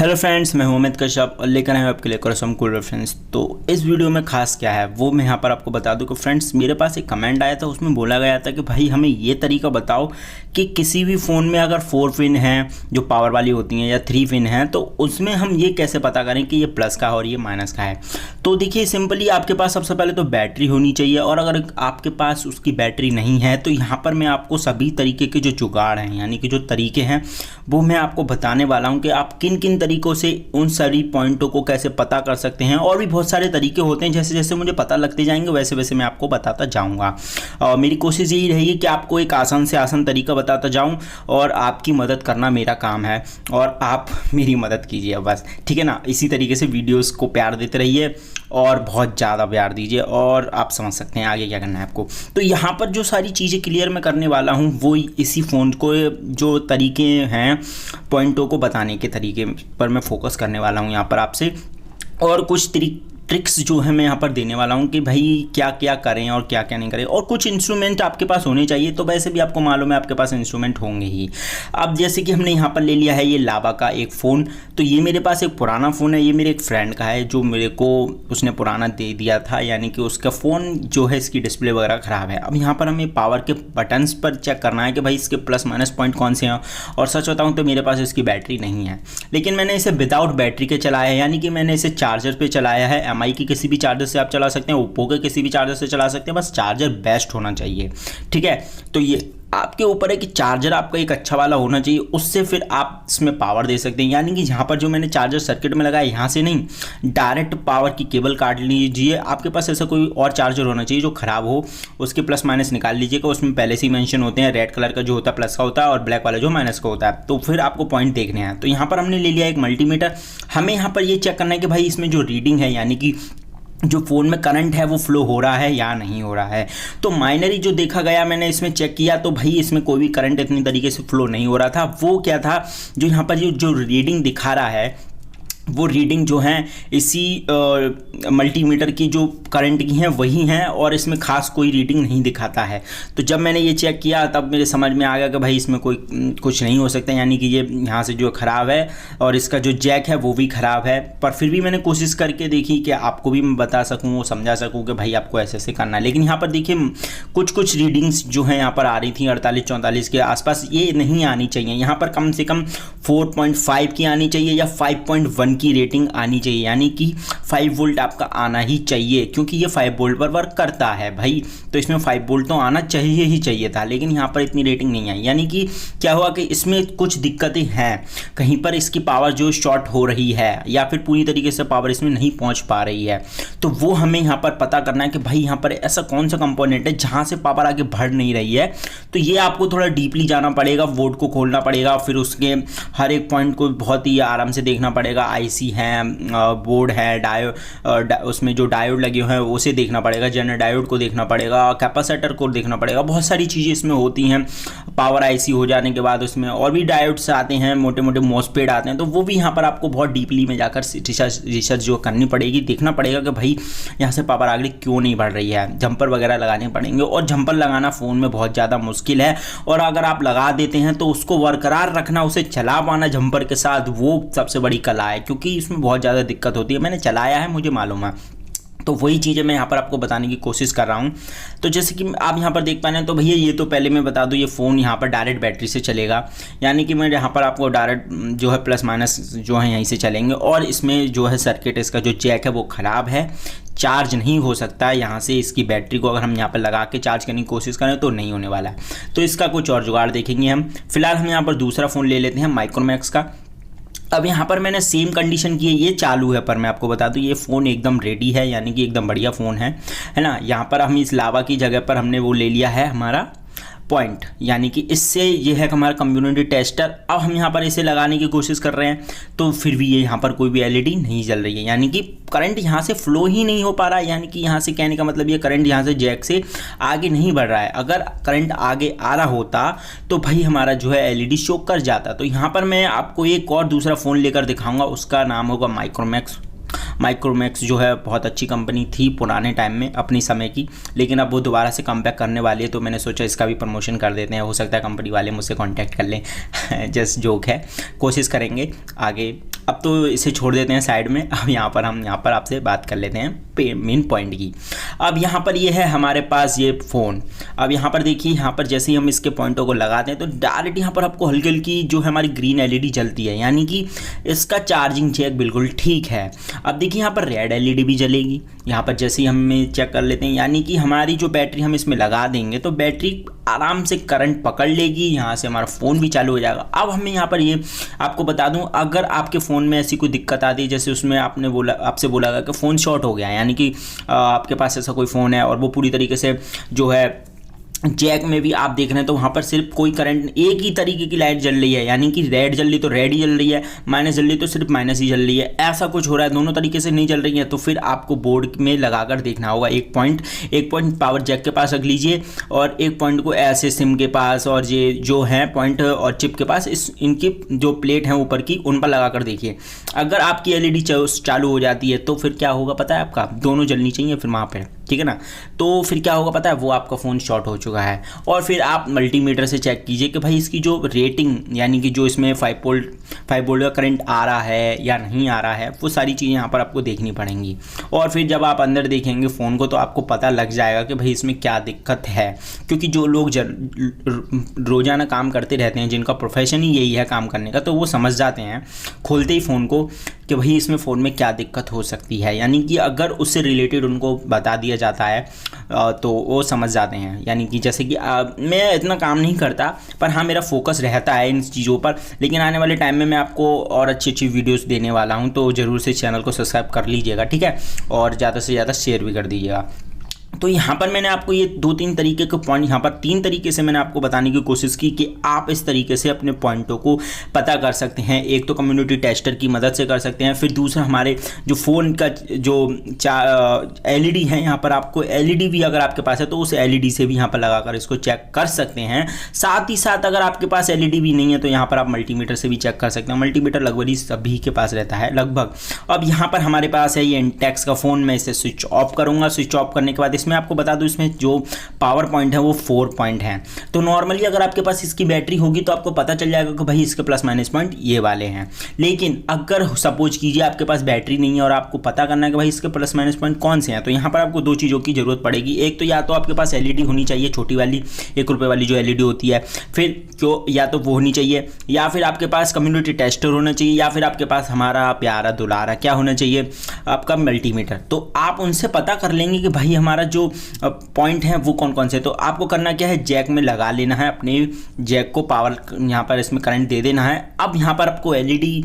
Hello friends, मैं हूं अमित कश्यप और लेकर आए आपके लिए सम कूल रेफरेंस। तो इस वीडियो में खास क्या है वो मैं यहाँ पर आपको बता दूं कि फ्रेंड्स मेरे पास एक कमेंट आया था, उसमें बोला गया था कि भाई हमें ये तरीका बताओ कि किसी भी फ़ोन में अगर 4 पिन हैं जो पावर वाली होती हैं या 3 पिन हैं तो उसमें हम ये कैसे पता करें कि ये प्लस का है और ये माइनस का है। तो देखिए सिंपली आपके पास सबसे पहले तो बैटरी होनी चाहिए, और अगर आपके पास उसकी बैटरी नहीं है तो यहाँ पर मैं आपको सभी तरीके के जो जुगाड़ हैं यानी कि जो तरीके हैं वो मैं आपको बताने वाला हूँ कि आप किन किन तरीकों से उन सारी पॉइंटों को कैसे पता कर सकते हैं। और भी बहुत सारे तरीके होते हैं, जैसे जैसे मुझे पता लगते जाएंगे वैसे वैसे मैं आपको बताता जाऊँगा। मेरी कोशिश यही रहेगी कि आपको एक आसान से आसान तरीका बताता जाऊँ और आपकी मदद करना मेरा काम है और आप मेरी मदद कीजिए बस, ठीक है ना। इसी तरीके से वीडियोज़ को प्यार देते रहिए और बहुत ज़्यादा प्यार दीजिए और आप समझ सकते हैं आगे क्या करना है आपको। तो यहाँ पर जो सारी चीज़ें क्लियर मैं करने वाला हूँ वो इसी फ़ोन को जो तरीके हैं पॉइंटों को बताने के तरीके पर मैं फोकस करने वाला हूँ यहाँ पर आपसे, और कुछ ट्रिक्स जो है मैं यहाँ पर देने वाला हूँ कि भाई क्या क्या करें और क्या क्या नहीं करें। और कुछ इंस्ट्रूमेंट आपके पास होने चाहिए, तो वैसे भी आपको मालूम है आपके पास इंस्ट्रूमेंट होंगे ही। अब जैसे कि हमने यहाँ पर ले लिया है ये लावा का एक फ़ोन, तो ये मेरे पास एक पुराना फ़ोन है, ये मेरे एक फ्रेंड का है जो मेरे को उसने पुराना दे दिया था, यानी कि उसका फ़ोन जो है इसकी डिस्प्ले वगैरह ख़राब है। अब यहाँ पर हमें पावर के बटन्स पर चेक करना है कि भाई इसके प्लस माइनस पॉइंट कौन से हैं। और सच बताऊँ तो मेरे पास इसकी बैटरी नहीं है, लेकिन मैंने इसे विदाउट बैटरी के चलाया है, यानी कि मैंने इसे चार्जर पर चलाया है। MI की किसी भी चार्जर से आप चला सकते हैं, ओप्पो के किसी भी चार्जर से चला सकते हैं, बस चार्जर बेस्ट होना चाहिए, ठीक है। तो ये आपके ऊपर है कि चार्जर आपका एक अच्छा वाला होना चाहिए, उससे फिर आप इसमें पावर दे सकते हैं। यानी कि यहाँ पर जो मैंने चार्जर सर्किट में लगाया यहाँ से नहीं, डायरेक्ट पावर की केबल काट लीजिए। आपके पास ऐसा कोई और चार्जर होना चाहिए जो ख़राब हो, उसके प्लस माइनस निकाल लीजिएगा। उसमें पहले से ही मेंशन होते हैं, रेड कलर का जो होता है प्लस का होता है और ब्लैक वाला जो माइनस का होता है। तो फिर आपको पॉइंट देखने हैं। तो यहाँ पर हमने ले लिया एक मल्टीमीटर। हमें यहाँ पर ये चेक करना है कि भाई इसमें जो रीडिंग है यानी कि जो फ़ोन में करंट है वो फ्लो हो रहा है या नहीं हो रहा है। तो माइनरी जो देखा गया मैंने इसमें चेक किया तो भाई इसमें कोई भी करंट इतनी तरीके से फ्लो नहीं हो रहा था। वो क्या था, जो यहाँ पर जो रीडिंग दिखा रहा है वो रीडिंग जो है इसी मल्टीमीटर की जो करंट की हैं वही हैं, और इसमें ख़ास कोई रीडिंग नहीं दिखाता है। तो जब मैंने ये चेक किया तब मेरे समझ में आ गया कि भाई इसमें कोई कुछ नहीं हो सकता, यानी कि ये यहाँ से जो ख़राब है और इसका जो जैक है वो भी ख़राब है। पर फिर भी मैंने कोशिश करके देखी कि आपको भी मैं बता सकूँ, वो समझा सकूँ कि भाई आपको ऐसे ऐसे करना है। लेकिन यहाँ पर देखिए कुछ रीडिंग्स जो हैं यहाँ पर आ रही थी 48-44 के आसपास, ये नहीं आनी चाहिए। यहाँ पर कम से कम 4.5 की आनी चाहिए या 5.1 की रेटिंग आनी चाहिए, यानी कि 5 वोल्ट आपका आना ही चाहिए, क्योंकि ये 5 वोल्ट पर वर्क करता है भाई। तो इसमें 5 वोल्ट तो आना चाहिए ही चाहिए था, लेकिन यहाँ पर इतनी रेटिंग नहीं आई। यानी कि क्या हुआ कि इसमें कुछ दिक्कतें हैं, कहीं पर इसकी पावर जो शॉर्ट हो रही है या फिर पूरी तरीके से पावर इसमें नहीं पहुँच पा रही है। तो वो हमें यहाँ पर पता करना है कि भाई यहाँ पर ऐसा कौन सा कंपोनेंट है जहाँ से पावर आगे बढ़ नहीं रही है। तो ये आपको थोड़ा डीपली जाना पड़ेगा, बोर्ड को खोलना पड़ेगा, फिर उसके हर एक पॉइंट को बहुत ही आराम से देखना पड़ेगा। IC है, बोर्ड है, डायोड, उसमें जो डायोड लगे हुए हैं उसे देखना पड़ेगा, जनरल डायोड को देखना पड़ेगा, कैपेसिटर को देखना पड़ेगा। बहुत सारी चीज़ें इसमें होती हैं। पावर IC हो जाने के बाद उसमें और भी डायोड्स आते हैं, मोटे मोटे मॉसफेट आते हैं, तो वो भी यहाँ पर आपको बहुत डीपली में जाकर रिसर्च जो करनी पड़ेगी, देखना पड़ेगा कि भाई यहाँ से पावर आगे क्यों नहीं बढ़ रही है। जंपर वगैरह लगाने पड़ेंगे, और जंपर लगाना फ़ोन में बहुत ज़्यादा मुश्किल है, और अगर आप लगा देते हैं तो उसको बरकरार रखना, उसे चला पाना जंपर के साथ, वो सबसे बड़ी कला है, क्योंकि इसमें बहुत ज़्यादा दिक्कत होती है। मैंने चलाया है, मुझे मालूम है। तो वही चीज़ें मैं यहाँ पर आपको बताने की कोशिश कर रहा हूँ। तो जैसे कि आप यहाँ पर देख पा रहे हैं, तो भैया ये तो पहले मैं बता दूँ, ये फ़ोन यहाँ पर डायरेक्ट बैटरी से चलेगा, यानी कि मैं यहाँ पर आपको डायरेक्ट जो है प्लस माइनस जो है यहीं से चलेंगे। और इसमें जो है सर्किट, इसका जो जैक है वो ख़राब है, चार्ज नहीं हो सकता है यहाँ से। इसकी बैटरी को अगर हम यहाँ पर लगा के चार्ज करने की कोशिश करें तो नहीं होने वाला है। तो इसका कुछ और जुगाड़ देखेंगे हम। फिलहाल हम यहाँ पर दूसरा फ़ोन ले लेते हैं माइक्रोमैक्स का। अब यहाँ पर मैंने सेम कंडीशन की है, ये चालू है, पर मैं आपको बता दूँ ये फ़ोन एकदम रेडी है, यानी कि एकदम बढ़िया फ़ोन है ना। यहाँ पर हम इस लावा की जगह पर हमने वो ले लिया है हमारा पॉइंट, यानी कि इससे ये है हमारा कम्युनिटी टेस्टर। अब हम यहाँ पर इसे लगाने की कोशिश कर रहे हैं, तो फिर भी ये यहाँ पर कोई भी LED नहीं जल रही है, यानी कि करंट यहाँ से फ्लो ही नहीं हो पा रहा है। यानी कि यहाँ से कहने का मतलब ये करंट यहाँ से जैक से आगे नहीं बढ़ रहा है। अगर करंट आगे आ रहा होता तो भाई हमारा जो है LED शो कर जाता। तो यहाँ पर मैं आपको एक और दूसरा फ़ोन लेकर दिखाऊंगा, उसका नाम होगा माइक्रोमैक्स जो है बहुत अच्छी कंपनी थी पुराने टाइम में अपनी समय की, लेकिन अब वो दोबारा से कमबैक करने वाली है, तो मैंने सोचा इसका भी प्रमोशन कर देते हैं। हो सकता है कंपनी वाले मुझसे कांटेक्ट कर लें जस्ट जोक है, कोशिश करेंगे आगे अब तो इसे छोड़ देते हैं साइड में। अब हम यहाँ पर आपसे बात कर लेते हैं मेन पॉइंट की। अब यहाँ पर ये है हमारे पास ये फ़ोन। अब यहाँ पर देखिए, यहाँ पर जैसे ही हम इसके पॉइंटों को लगाते हैं तो डायरेक्ट यहाँ पर आपको हल्की हल्की जो है हमारी ग्रीन एलईडी जलती है, यानी कि इसका चार्जिंग चेक बिल्कुल ठीक है। अब देखिए यहाँ पर रेड एलईडी भी जलेगी। यहाँ पर जैसे ही हम चेक कर लेते हैं, यानी कि हमारी जो बैटरी हम इसमें लगा देंगे तो बैटरी आराम से करंट पकड़ लेगी, यहाँ से हमारा फ़ोन भी चालू हो जाएगा। अब हमें यहाँ पर ये आपको बता दूं, अगर आपके फ़ोन में ऐसी कोई दिक्कत आती है, जैसे उसमें आपसे बोला गया कि फ़ोन शॉर्ट हो गया, यानी कि आपके पास ऐसा कोई फ़ोन है और वो पूरी तरीके से जो है जैक में भी आप देख रहे हैं तो वहाँ पर सिर्फ कोई करंट, एक ही तरीके की लाइट जल रही है, यानी कि रेड जल रही तो रेड ही जल रही है, माइनस जल रही तो सिर्फ माइनस ही जल रही है, ऐसा कुछ हो रहा है, दोनों तरीके से नहीं जल रही है। तो फिर आपको बोर्ड में लगाकर देखना होगा। एक पॉइंट पावर जैक के पास रख लीजिए और एक पॉइंट को ऐसे सिम के पास और ये जो है पॉइंट और चिप के पास इनकी जो प्लेट है ऊपर की, उन पर लगा कर देखिए। अगर आपकी एलईडी चालू हो जाती है तो फिर क्या होगा पता है आपका, दोनों जलनी चाहिए फिर वहाँ पर, ठीक है ना। तो फिर क्या होगा पता है, वो आपका फ़ोन शॉर्ट हो चुका है। और फिर आप मल्टीमीटर से चेक कीजिए कि भाई इसकी जो रेटिंग, यानी कि जो इसमें 5 वोल्ट का करंट आ रहा है या नहीं आ रहा है, वो सारी चीज़ें यहाँ पर आपको देखनी पड़ेंगी। और फिर जब आप अंदर देखेंगे फ़ोन को तो आपको पता लग जाएगा कि भाई इसमें क्या दिक्कत है, क्योंकि जो लोग रोज़ाना काम करते रहते हैं, जिनका प्रोफेशन ही यही है काम करने का, तो वो समझ जाते हैं खोलते ही फ़ोन को कि भाई इसमें फ़ोन में क्या दिक्कत हो सकती है। यानी कि अगर उससे रिलेटेड उनको बता दिया जाता है तो वो समझ जाते हैं। यानी कि जैसे कि मैं इतना काम नहीं करता, पर हाँ मेरा फोकस रहता है इन चीज़ों पर, लेकिन आने वाले टाइम में मैं आपको और अच्छी अच्छी वीडियोस देने वाला हूँ, तो ज़रूर से चैनल को सब्सक्राइब कर लीजिएगा, ठीक है, और ज़्यादा से ज़्यादा शेयर भी कर दीजिएगा। तो यहाँ पर मैंने आपको ये 2-3 तरीके के पॉइंट, यहाँ पर 3 तरीके से मैंने आपको बताने की कोशिश की कि आप इस तरीके से अपने पॉइंटों को पता कर सकते हैं। एक तो कम्युनिटी टेस्टर की मदद से कर सकते हैं, फिर दूसरा हमारे जो फ़ोन का जो एलईडी है, यहाँ पर आपको एलईडी भी अगर आपके पास है तो उस एलईडी से भी यहाँ पर लगाकर इसको चेक कर सकते हैं। साथ ही साथ अगर आपके पास एलईडी भी नहीं है तो यहाँ पर आप मल्टीमीटर से भी चेक कर सकते हैं। मल्टीमीटर लगभग सभी के पास रहता है लगभग। अब यहाँ पर हमारे पास है ये इंटेक्स का फ़ोन, मैं इसे स्विच ऑफ करूँगा। स्विच ऑफ करने के बाद इसमें आपको बता दूं, इसमें जो पावर पॉइंट है वो 4 पॉइंट हैं। तो नॉर्मली अगर आपके पास इसकी बैटरी होगी तो आपको पता चल जाएगा कि भाई इसके प्लस माइनस पॉइंट ये वाले हैं। लेकिन अगर सपोज कीजिए आपके पास बैटरी नहीं है और आपको पता करना है कि भाई इसके प्लस माइनस पॉइंट कौन से हैं, तो यहाँ पर आपको 2 चीज़ों की जरूरत पड़ेगी। एक तो या तो आपके पास एलईडी होनी चाहिए, छोटी वाली 1 रुपये वाली जो एलईडी होती है, फिर जो या तो वो होनी चाहिए, या फिर आपके पास कम्युनिटी टेस्टर होना चाहिए, या फिर आपके पास हमारा प्यारा दुलारा क्या होना चाहिए, आपका मल्टीमीटर। तो आप उनसे पता कर लेंगे कि भाई हमारा जो पॉइंट है वो कौन कौन से। तो आपको करना क्या है, जैक में लगा लेना है, अपने जैक को पावर यहाँ पर इसमें करंट दे देना है। अब यहाँ पर आपको एलईडी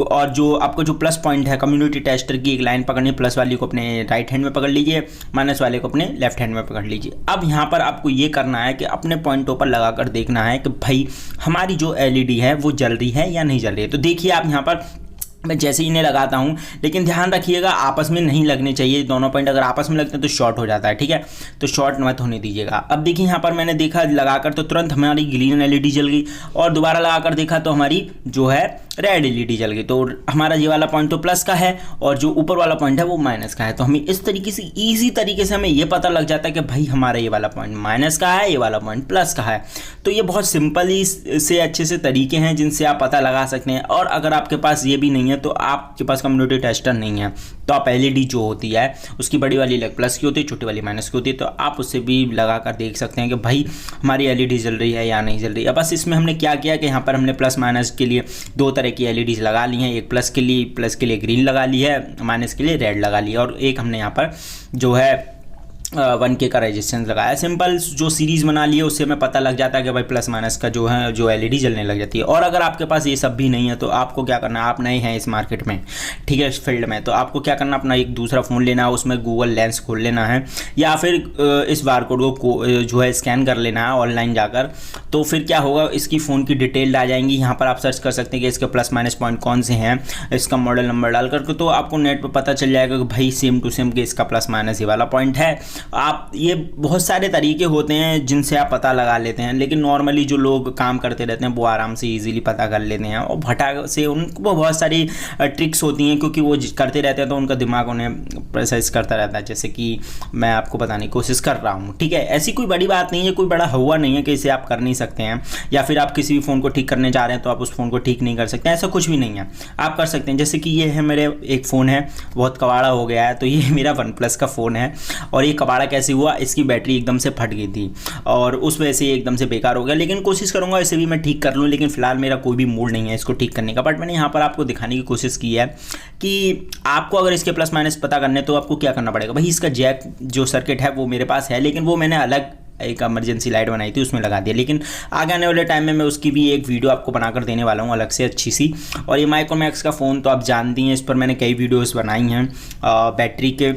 और जो आपको जो प्लस पॉइंट है कम्युनिटी टेस्टर की एक लाइन पकड़नी, प्लस वाली को अपने राइट हैंड में पकड़ लीजिए, माइनस वाले को अपने लेफ्ट हैंड में पकड़ लीजिए। अब यहाँ पर आपको ये करना है कि अपने पॉइंटों पर लगाकर देखना है कि भाई हमारी जो एलईडी है वो जल रही है या नहीं जल रही है। तो देखिए आप यहाँ पर मैं जैसे इन्हें लगाता हूं, लेकिन ध्यान रखिएगा आपस में नहीं लगने चाहिए दोनों पॉइंट। अगर आपस में लगते हैं तो शॉर्ट हो जाता है, ठीक है, तो शॉर्ट मत होने दीजिएगा। अब देखिए यहाँ पर मैंने देखा लगाकर तो तुरंत हमारी ग्रीन एलईडी जल गई, और दोबारा लगाकर देखा तो हमारी जो है रेड एलईडी जल गई। तो हमारा ये वाला पॉइंट तो प्लस का है और जो ऊपर वाला पॉइंट है वो माइनस का है। तो हमें इस तरीके से ईजी तरीके से हमें ये पता लग जाता है कि भाई हमारा ये वाला पॉइंट माइनस का है, ये वाला पॉइंट प्लस का है। तो ये बहुत सिंपल ही से अच्छे से तरीके हैं जिनसे आप पता लगा सकते हैं। और अगर आपके पास ये भी नहीं है, तो आपके पास कम्युनिटी टेस्टर नहीं है, तो आप एलईडी जो होती है उसकी बड़ी वाली लेग प्लस की होती है, छोटी वाली माइनस की होती है, तो आप उससे भी लगा कर देख सकते हैं कि भाई हमारी एलईडी जल रही है या नहीं जल रही है। बस इसमें हमने क्या किया कि यहाँ पर हमने प्लस माइनस के लिए 2 तरह की एलईडीज लगा ली हैं। एक प्लस के लिए ग्रीन लगा ली है, माइनस के लिए रेड लगा ली है, और एक हमने यहाँ पर जो है 1K का रेजिस्टेंस लगाया। सिंपल जो सीरीज़ बना ली है उससे हमें पता लग जाता है कि भाई प्लस माइनस का जो है जो एलईडी जलने लग जाती है। और अगर आपके पास ये सब भी नहीं है तो आपको क्या करना है, आप नए हैं इस मार्केट में, ठीक है, इस फील्ड में, तो आपको क्या करना, अपना एक दूसरा फ़ोन लेना है, उसमें गूगल लेंस खोल लेना है, या फिर इस बारकोड को जो है स्कैन कर लेना है ऑनलाइन जाकर। तो फिर क्या होगा, इसकी फ़ोन की डिटेल आ जाएंगी, यहाँ पर आप सर्च कर सकते हैं कि इसके प्लस माइनस पॉइंट कौन से हैं, इसका मॉडल नंबर डाल करके, तो आपको नेट पर पता चल जाएगा कि भाई सेम टू सेम कि इसका प्लस माइनस ये वाला पॉइंट है। आप ये बहुत सारे तरीके होते हैं जिनसे आप पता लगा लेते हैं, लेकिन नॉर्मली जो लोग काम करते रहते हैं वो आराम से इजीली पता कर लेते हैं, और भटा से उनको बहुत सारी ट्रिक्स होती हैं क्योंकि वो करते रहते हैं तो उनका दिमाग उन्हें प्रोसेस करता रहता है, जैसे कि मैं आपको बताने की कोशिश कर रहा हूँ। ठीक है, ऐसी कोई बड़ी बात नहीं है, कोई बड़ा हुआ नहीं है कि इसे आप कर नहीं सकते हैं, या फिर आप किसी भी फ़ोन को ठीक करने जा रहे हैं तो आप उस फ़ोन को ठीक नहीं कर सकते, ऐसा कुछ भी नहीं है, आप कर सकते हैं। जैसे कि ये है मेरे एक फ़ोन है, बहुत कबाड़ा हो गया है, तो ये मेरा OnePlus का फ़ोन है, और ये कबाड़ा कैसे हुआ, इसकी बैटरी एकदम से फट गई थी और उस वजह से ये एकदम से बेकार हो गया, लेकिन कोशिश करूँगा इसे भी मैं ठीक कर लूँ, लेकिन फिलहाल मेरा कोई भी मूड नहीं है इसको ठीक करने का। बट मैंने यहाँ पर आपको दिखाने की कोशिश की है कि आपको अगर इसके प्लस माइनस पता करने तो आपको क्या करना पड़ेगा। भाई इसका जैक जो सर्किट है वो मेरे पास है, लेकिन वो मैंने अलग एक इमरजेंसी लाइट बनाई थी उसमें लगा दिया, लेकिन आगे आने वाले टाइम में मैं उसकी भी एक वीडियो आपको बनाकर देने वाला हूँ अलग से अच्छी सी। और ये माइक्रोमैक्स का फ़ोन तो आप जानती हैं, इस पर मैंने कई वीडियोस बनाई हैं, बैटरी के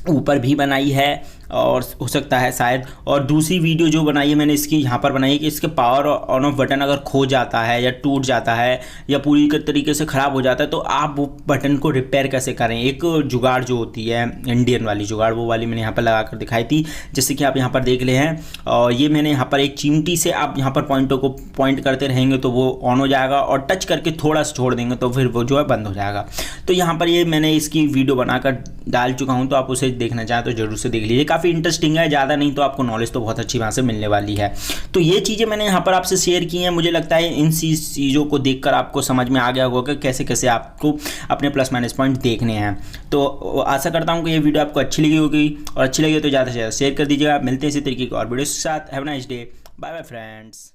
ऊपर भी बनाई है और हो सकता है शायद, और दूसरी वीडियो जो बनाई है मैंने इसकी यहाँ पर बनाई है कि इसके पावर ऑन ऑफ बटन अगर खो जाता है या टूट जाता है या पूरी तरीके से ख़राब हो जाता है तो आप वो बटन को रिपेयर कैसे करें। एक जुगाड़ जो होती है इंडियन वाली जुगाड़, वो वाली मैंने यहाँ पर लगा कर दिखाई थी, जैसे कि आप यहाँ पर देख ले हैं, और ये मैंने यहाँ पर एक चिमटी से आप यहाँ पर पॉइंटों को पॉइंट करते रहेंगे तो वो ऑन हो जाएगा, और टच करके थोड़ा सा छोड़ देंगे तो फिर वो जो है बंद हो जाएगा। तो यहाँ पर ये मैंने इसकी वीडियो बनाकर डाल चुका हूँ, तो आप उसे देखना चाहें तो जरूर से देख लीजिए, काफ़ी इंटरेस्टिंग है, ज़्यादा नहीं तो आपको नॉलेज तो बहुत अच्छी वहाँ से मिलने वाली है। तो ये चीज़ें मैंने यहाँ पर आपसे शेयर की हैं, मुझे लगता है इन चीज़ों को देखकर आपको समझ में आ गया होगा कि कैसे कैसे आपको अपने प्लस माइनस पॉइंट देखने हैं। तो आशा करता हूँ कि ये वीडियो आपको अच्छी लगी होगी, और अच्छी लगी तो ज़्यादा से ज़्यादा शेयर कर दीजिएगा। मिलते हैं इसी तरीके की और वीडियो के साथ। Have a nice day, bye bye friends.